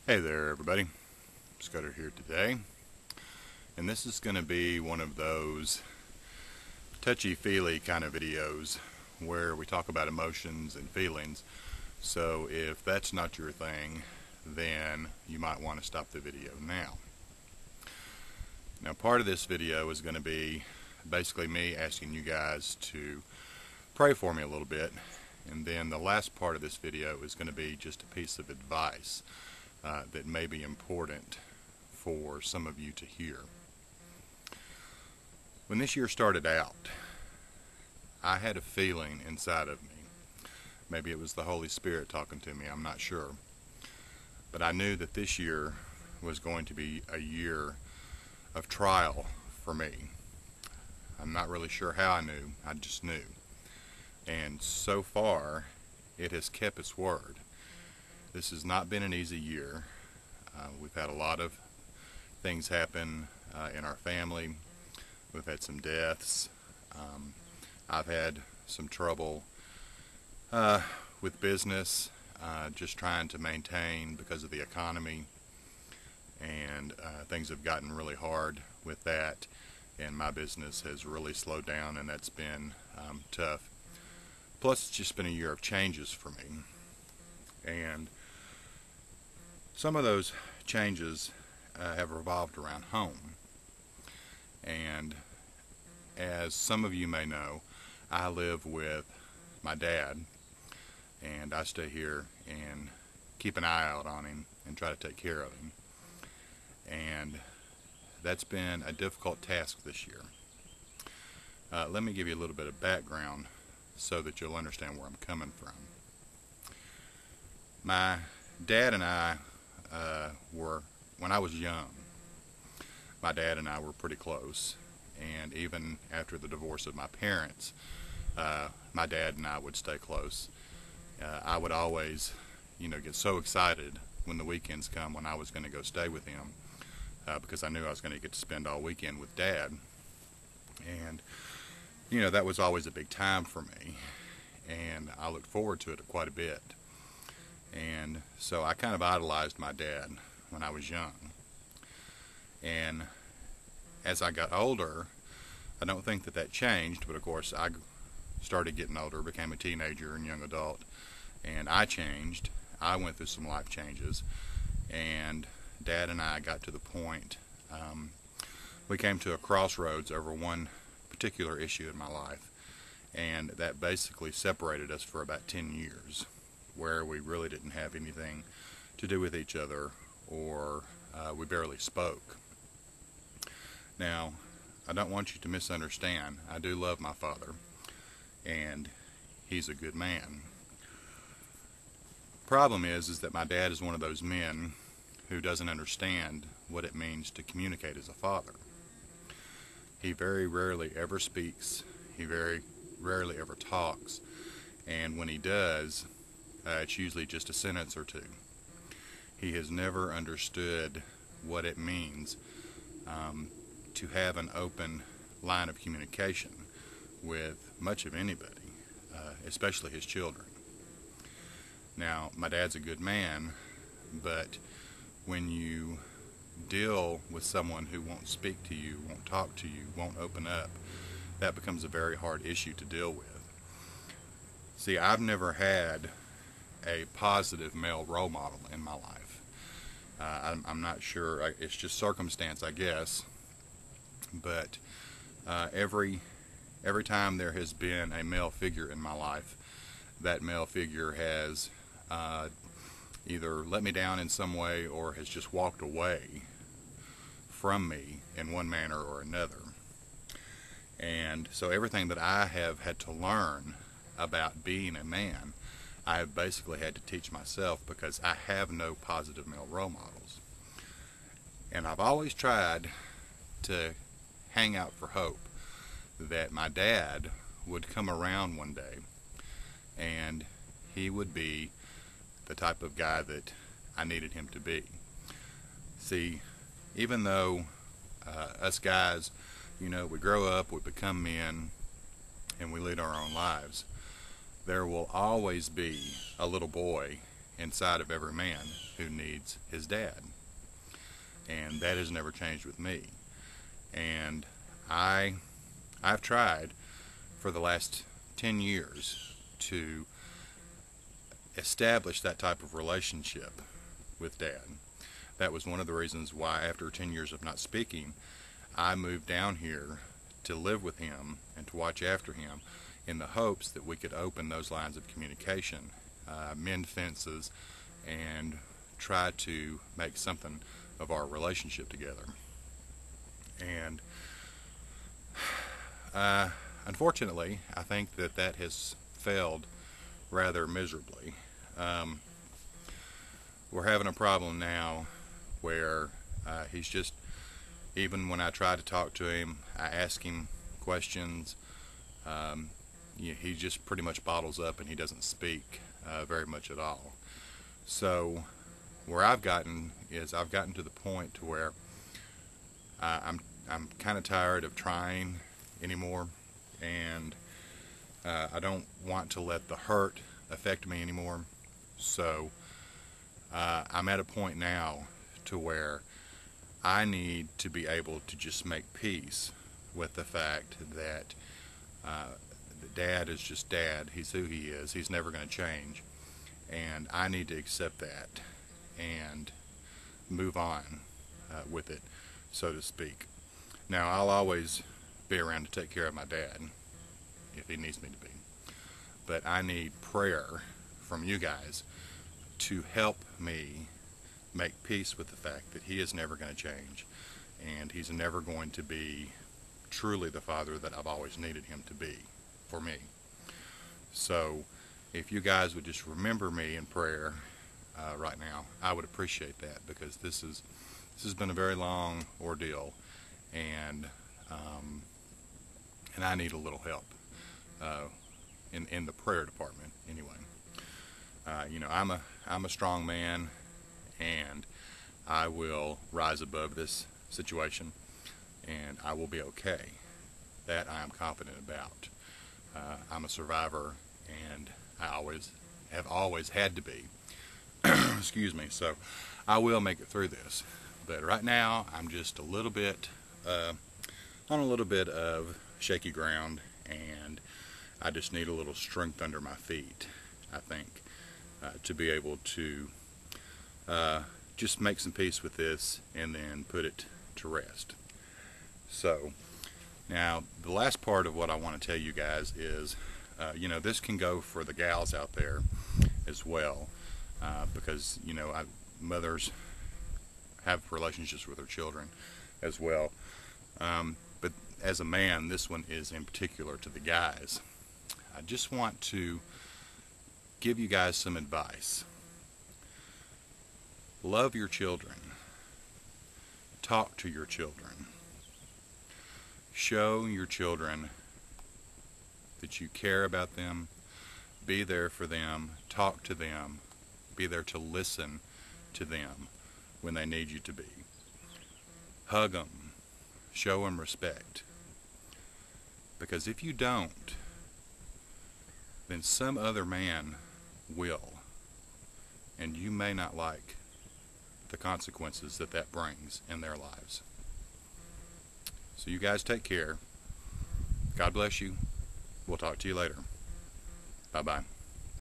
Hey there everybody, Scudder here today, and this is going to be one of those touchy-feely kind of videos where we talk about emotions and feelings. So if that's not your thing, then you might want to stop the video now. Now, part of this video is going to be basically me asking you guys to pray for me a little bit, and then the last part of this video is going to be just a piece of advice that may be important for some of you to hear. When this year started out, I had a feeling inside of me. Maybe it was the Holy Spirit talking to me, I'm not sure. But I knew that this year was going to be a year of trial for me. I'm not really sure how I knew, I just knew. And so far, it has kept its word. This has not been an easy year. We've had a lot of things happen in our family. We've had some deaths. I've had some trouble with business, just trying to maintain because of the economy, and things have gotten really hard with that, and my business has really slowed down, and that's been tough. Plus, it's just been a year of changes for me, and some of those changes have revolved around home. And as some of you may know, I live with my dad, and I stay here and keep an eye out on him and try to take care of him. And that's been a difficult task this year. Let me give you a little bit of background so that you'll understand where I'm coming from. My dad and I when I was young, my dad and I were pretty close, and even after the divorce of my parents, my dad and I would stay close. I would always, get so excited when the weekends come when I was going to go stay with him, because I knew I was going to get to spend all weekend with Dad, and that was always a big time for me, and I looked forward to it quite a bit. And so I kind of idolized my dad when I was young. And as I got older, I don't think that changed, but of course I started getting older, became a teenager and young adult, and I changed. I went through some life changes, and Dad and I got to the point, we came to a crossroads over one particular issue in my life, and that basically separated us for about 10 years. Where we really didn't have anything to do with each other, or we barely spoke. Now, I don't want you to misunderstand. I do love my father, and he's a good man. Problem is that my dad is one of those men who doesn't understand what it means to communicate as a father. He very rarely ever speaks. He very rarely ever talks, and when he does, it's usually just a sentence or two. He has never understood what it means to have an open line of communication with much of anybody, especially his children. Now, my dad's a good man, but when you deal with someone who won't speak to you, won't talk to you, won't open up, that becomes a very hard issue to deal with. See, I've never had a positive male role model in my life. I'm not sure, it's just circumstance, I guess, but every time there has been a male figure in my life, that male figure has either let me down in some way or has just walked away from me in one manner or another. And so everything that I have had to learn about being a man, I have basically had to teach myself, because I have no positive male role models. And I've always tried to hang out for hope that my dad would come around one day and he would be the type of guy that I needed him to be. See, even though us guys, we grow up, we become men, and we lead our own lives, there will always be a little boy inside of every man who needs his dad. And that has never changed with me. And I've tried for the last 10 years to establish that type of relationship with Dad. That was one of the reasons why, after 10 years of not speaking, I moved down here to live with him and to watch after him, in the hopes that we could open those lines of communication, mend fences, and try to make something of our relationship together. And unfortunately, I think that has failed rather miserably. We're having a problem now where he's just, even when I try to talk to him, I ask him questions, he just pretty much bottles up and he doesn't speak very much at all. So where I've gotten to the point to where I'm kind of tired of trying anymore, and I don't want to let the hurt affect me anymore. So I'm at a point now to where I need to be able to just make peace with the fact that Dad is just Dad. He's who he is. He's never going to change. And I need to accept that and move on with it, so to speak. Now, I'll always be around to take care of my dad if he needs me to be. But I need prayer from you guys to help me make peace with the fact that he is never going to change, and he's never going to be truly the father that I've always needed him to be for me. So if you guys would just remember me in prayer right now, I would appreciate that, because this has been a very long ordeal, and I need a little help in the prayer department anyway. I'm a strong man, and I will rise above this situation, and I will be okay. That I am confident about. I'm a survivor, and I have always had to be. Excuse me. So I will make it through this. But right now, I'm just a little bit on a little bit of shaky ground, and I just need a little strength under my feet, I think, to be able to just make some peace with this and then put it to rest. So now the last part of what I want to tell you guys is, this can go for the gals out there as well, because mothers have relationships with their children as well. But as a man, this one is in particular to the guys. I just want to give you guys some advice. Love your children. Talk to your children. Show your children that you care about them. Be there for them. Talk to them. Be there to listen to them when they need you to be. Hug them. Show them respect. Because if you don't, then some other man will. And you may not like the consequences that brings in their lives. So you guys take care. God bless you. We'll talk to you later. Bye-bye.